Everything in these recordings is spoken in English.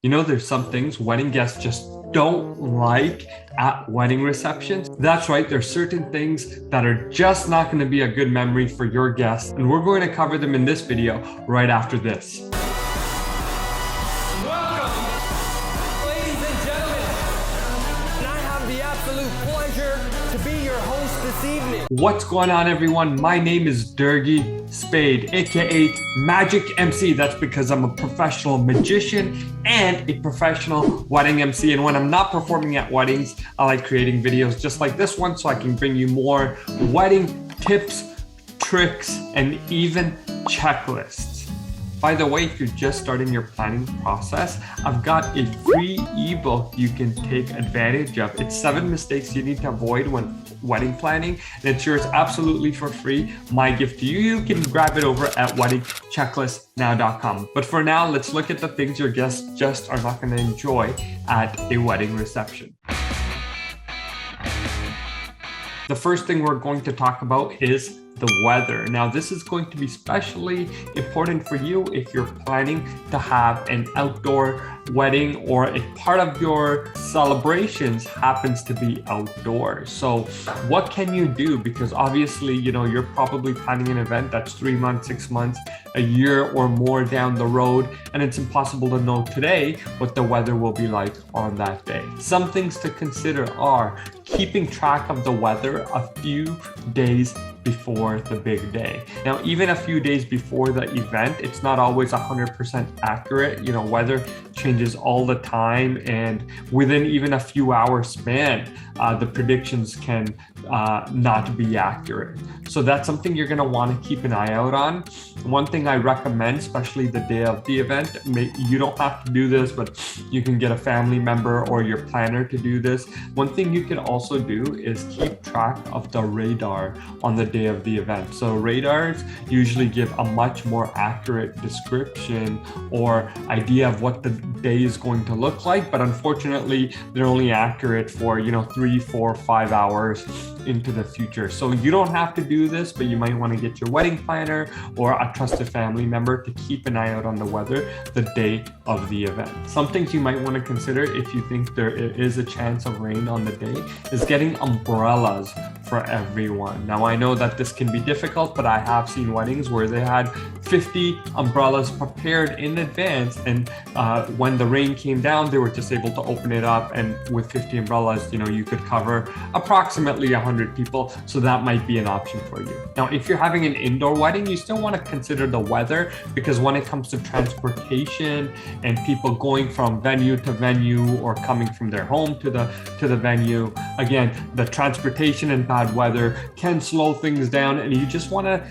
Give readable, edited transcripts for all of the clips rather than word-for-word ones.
You know, there's some things wedding guests just don't like at wedding receptions. That's right, there's certain things that are just not going to be a good memory for your guests, and we're going to cover them in this video right after this. Welcome, ladies and gentlemen, and I have the absolute pleasure to be your host this evening. What's going on, everyone? My name is Durgi Spade, aka Magic MC. That's because I'm a professional magician and a professional wedding MC. And when I'm not performing at weddings, I like creating videos just like this one so I can bring you more wedding tips, tricks, and even checklists. By the way, if you're just starting your planning process, I've got a free ebook you can take advantage of. It's 7 mistakes you need to avoid when wedding planning, and it's yours absolutely for free. My gift to you. You can grab it over at weddingchecklistnow.com. But for now, let's look at the things your guests just are not going to enjoy at a wedding reception. The first thing we're going to talk about is the weather. Now, this is going to be especially important for you if you're planning to have an outdoor wedding or a part of your celebrations happens to be outdoors. So what can you do? Because obviously, you know, you're probably planning an event that's 3 months, 6 months, a year or more down the road, and it's impossible to know today what the weather will be like on that day. Some things to consider are keeping track of the weather a few days before the big day. Now, even a few days before the event, it's not always 100% accurate. You know, weather changes all the time, and within even a few hours span, the predictions can not be accurate. So that's something you're gonna wanna keep an eye out on. One thing I recommend, especially the day of the event, you don't have to do this, but you can get a family member or your planner to do this. One thing you can also do is keep track of the radar on the day of the event. So radars usually give a much more accurate description or idea of what the day is going to look like, but unfortunately they're only accurate for 3, 4, 5 hours into the future. So you don't have to do this, but you might want to get your wedding planner or a trusted family member to keep an eye out on the weather the day of the event. Some things you might want to consider if you think there is a chance of rain on the day is getting umbrellas for everyone. Now, I know that this can be difficult, but I have seen weddings where they had 50 umbrellas prepared in advance, and when the rain came down, they were just able to open it up, and with 50 umbrellas, you could cover approximately 100 people, so that might be an option for you. Now, if you're having an indoor wedding, you still want to consider the weather, because when it comes to transportation and people going from venue to venue or coming from their home to the venue, again, the transportation and bad weather can slow things down, and you just want to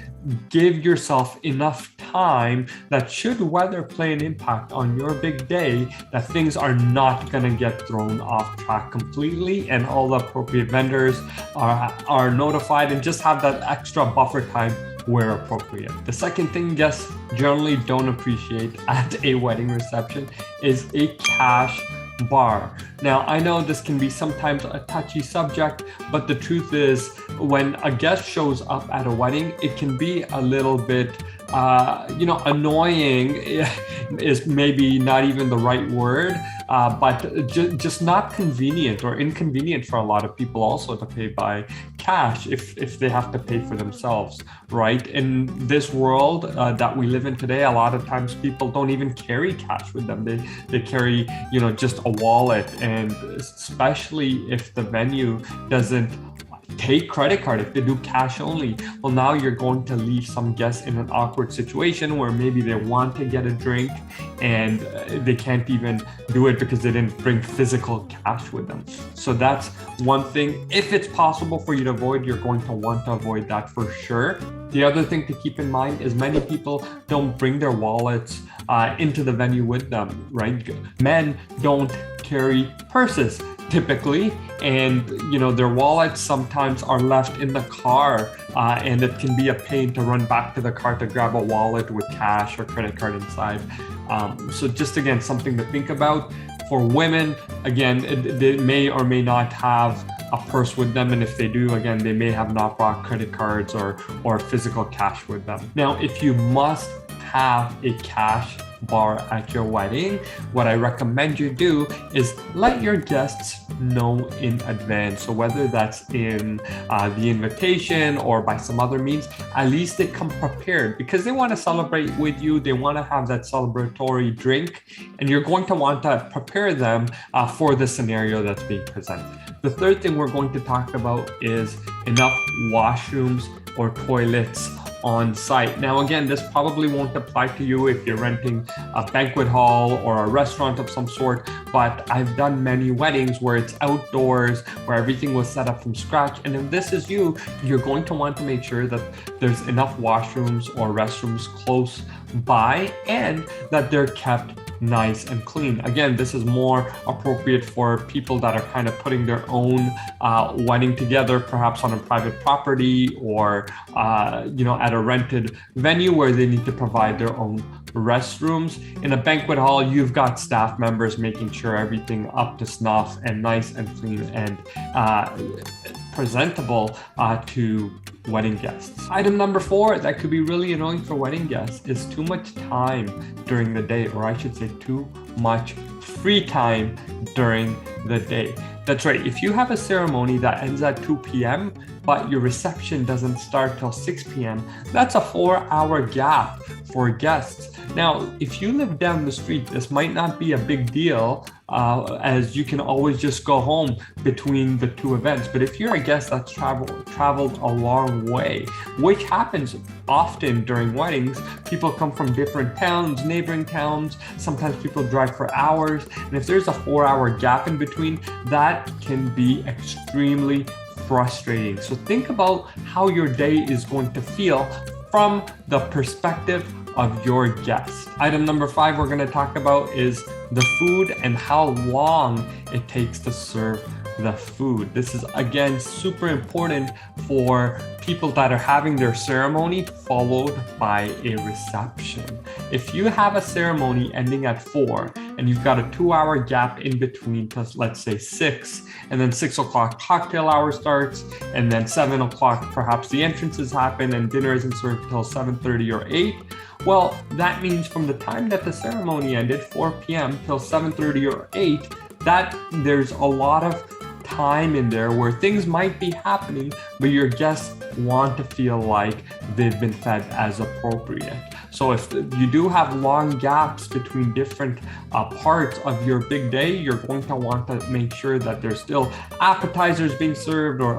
give yourself enough time that should weather play an impact on your big day, that things are not going to get thrown off track completely, and all the appropriate vendors are notified, and just have that extra buffer time where appropriate. The second thing guests generally don't appreciate at a wedding reception is a cash bar. Now, I know this can be sometimes a touchy subject, but the truth is, when a guest shows up at a wedding, it can be a little bit annoying is maybe not even the right word, but just not convenient or inconvenient for a lot of people also to pay by cash if they have to pay for themselves, right? In this world that we live in today, a lot of times people don't even carry cash with them. They carry, just a wallet, and especially if the venue doesn't take credit card, if they do cash only, well, now you're going to leave some guests in an awkward situation where maybe they want to get a drink and they can't even do it because they didn't bring physical cash with them. So that's one thing. If it's possible for you to avoid, you're going to want to avoid that for sure. The other thing to keep in mind is many people don't bring their wallets into the venue with them, right? Men don't carry purses typically, and their wallets sometimes are left in the car, and it can be a pain to run back to the car to grab a wallet with cash or credit card inside. So just again, something to think about. For women, again, they may or may not have a purse with them, and if they do, again, they may have not brought credit cards or physical cash with them. Now, if you must have a cash bar at your wedding, what I recommend you do is let your guests know in advance. So whether that's in the invitation or by some other means, at least they come prepared because they want to celebrate with you. They want to have that celebratory drink, and you're going to want to prepare them for the scenario that's being presented. The third thing we're going to talk about is enough washrooms or toilets on site. Now, again, this probably won't apply to you if you're renting a banquet hall or a restaurant of some sort, but I've done many weddings where it's outdoors, where everything was set up from scratch. And if this is you, you're going to want to make sure that there's enough washrooms or restrooms close by and that they're kept nice and clean. Again, this is more appropriate for people that are kind of putting their own wedding together, perhaps on a private property or at a rented venue where they need to provide their own restrooms. In a banquet hall, you've got staff members making sure everything up to snuff and nice and clean and presentable to wedding guests. Item number 4 that could be really annoying for wedding guests is too much time during the day, or I should say too much free time during the day. That's right, if you have a ceremony that ends at 2 p.m. but your reception doesn't start till 6 p.m., that's a 4-hour gap for guests. Now, if you live down the street, this might not be a big deal, as you can always just go home between the two events. But if you're a guest that's traveled a long way, which happens often during weddings, people come from different towns, neighboring towns, sometimes people drive for hours, and if there's a 4-hour gap in between, that can be extremely frustrating. So think about how your day is going to feel from the perspective of your guests. Item number 5 we're going to talk about is the food and how long it takes to serve the food. This is again super important for people that are having their ceremony followed by a reception. If you have a ceremony ending at 4 and you've got a 2-hour gap in between to, let's say, 6, and then 6 o'clock cocktail hour starts, and then 7 o'clock perhaps the entrances happen and dinner isn't served till 7:30 or 8, well, that means from the time that the ceremony ended, 4 p.m. till 7:30 or 8, that there's a lot of time in there where things might be happening, but your guests want to feel like they've been fed as appropriate. So if you do have long gaps between different parts of your big day, you're going to want to make sure that there's still appetizers being served or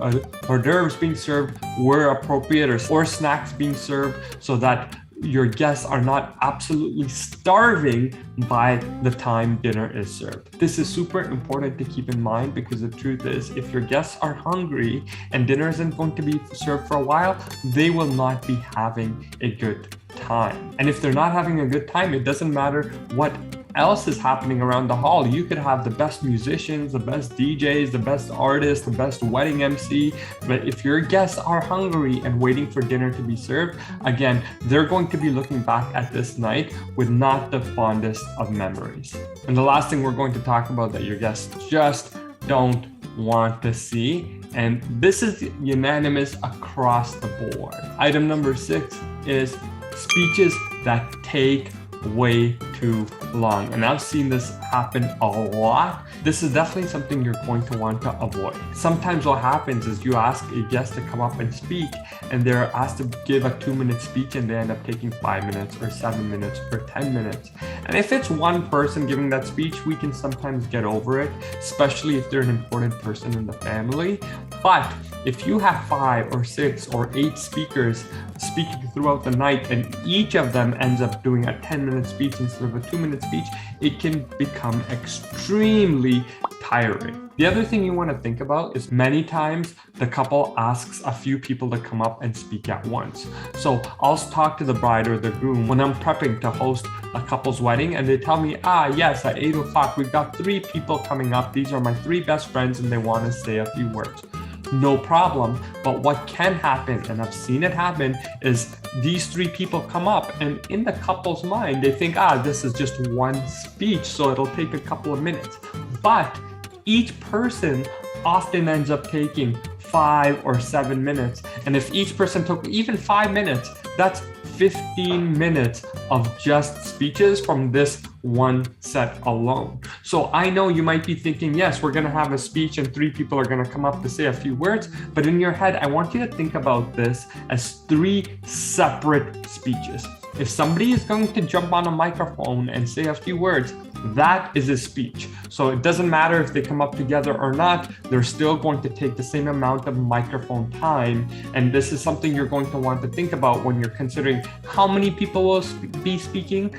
hors d'oeuvres being served where appropriate, or snacks being served, so that your guests are not absolutely starving by the time dinner is served. This is super important to keep in mind because the truth is, if your guests are hungry and dinner isn't going to be served for a while, they will not be having a good time. And if they're not having a good time, it doesn't matter what else is happening around the hall. You could have the best musicians, the best DJs, the best artists, the best wedding MC, but if your guests are hungry and waiting for dinner to be served, again, they're going to be looking back at this night with not the fondest of memories. And the last thing we're going to talk about that your guests just don't want to see, and this is unanimous across the board. Item number 6 is speeches that take way too long. And I've seen this happen a lot. This is definitely something you're going to want to avoid. Sometimes what happens is you ask a guest to come up and speak, and they're asked to give a 2-minute speech, and they end up taking 5 minutes or 7 minutes or 10 minutes. And if it's one person giving that speech, we can sometimes get over it, especially if they're an important person in the family. But if you have 5 or 6 or 8 speakers speaking throughout the night, and each of them ends up doing a 10-minute speech instead of a 2-minute speech, it can become extremely tiring. The other thing you want to think about is many times the couple asks a few people to come up and speak at once. So I'll talk to the bride or the groom when I'm prepping to host a couple's wedding, and they tell me, yes, at 8 o'clock, we've got 3 people coming up. These are my 3 best friends, and they want to say a few words. No problem. But what can happen, and I've seen it happen, is these 3 people come up, and in the couple's mind, they think, this is just one speech, so it'll take a couple of minutes. But each person often ends up taking 5 or 7 minutes. And if each person took even 5 minutes, that's 15 minutes of just speeches from this one set alone. So I know you might be thinking, yes, we're going to have a speech and 3 people are going to come up to say a few words. But in your head, I want you to think about this as 3 separate speeches. If somebody is going to jump on a microphone and say a few words, that is a speech. So it doesn't matter if they come up together or not, they're still going to take the same amount of microphone time. And this is something you're going to want to think about when you're considering how many people will be speaking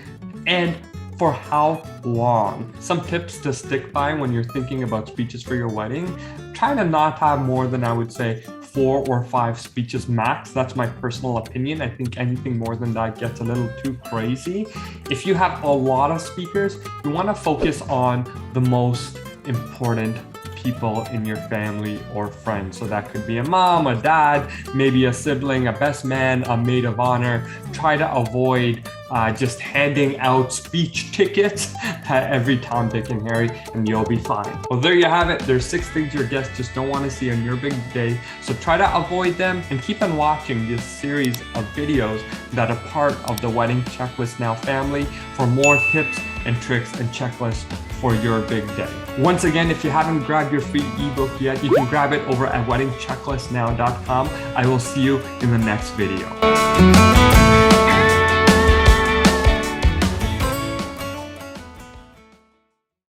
and for how long. Some tips to stick by when you're thinking about speeches for your wedding: try to not have more than, I would say, 4 or 5 speeches max. That's my personal opinion. I think anything more than that gets a little too crazy. If you have a lot of speakers, you want to focus on the most important people in your family or friends. So that could be a mom, a dad, maybe a sibling, a best man, a maid of honor. Try to avoid just handing out speech tickets every Tom, Dick, and Harry, and you'll be fine. Well, there you have it. There's 6 things your guests just don't want to see on your big day. So try to avoid them and keep on watching this series of videos that are part of the Wedding Checklist Now family for more tips and tricks and checklists for your big day. Once again, if you haven't grabbed your free ebook yet, you can grab it over at weddingchecklistnow.com. I will see you in the next video.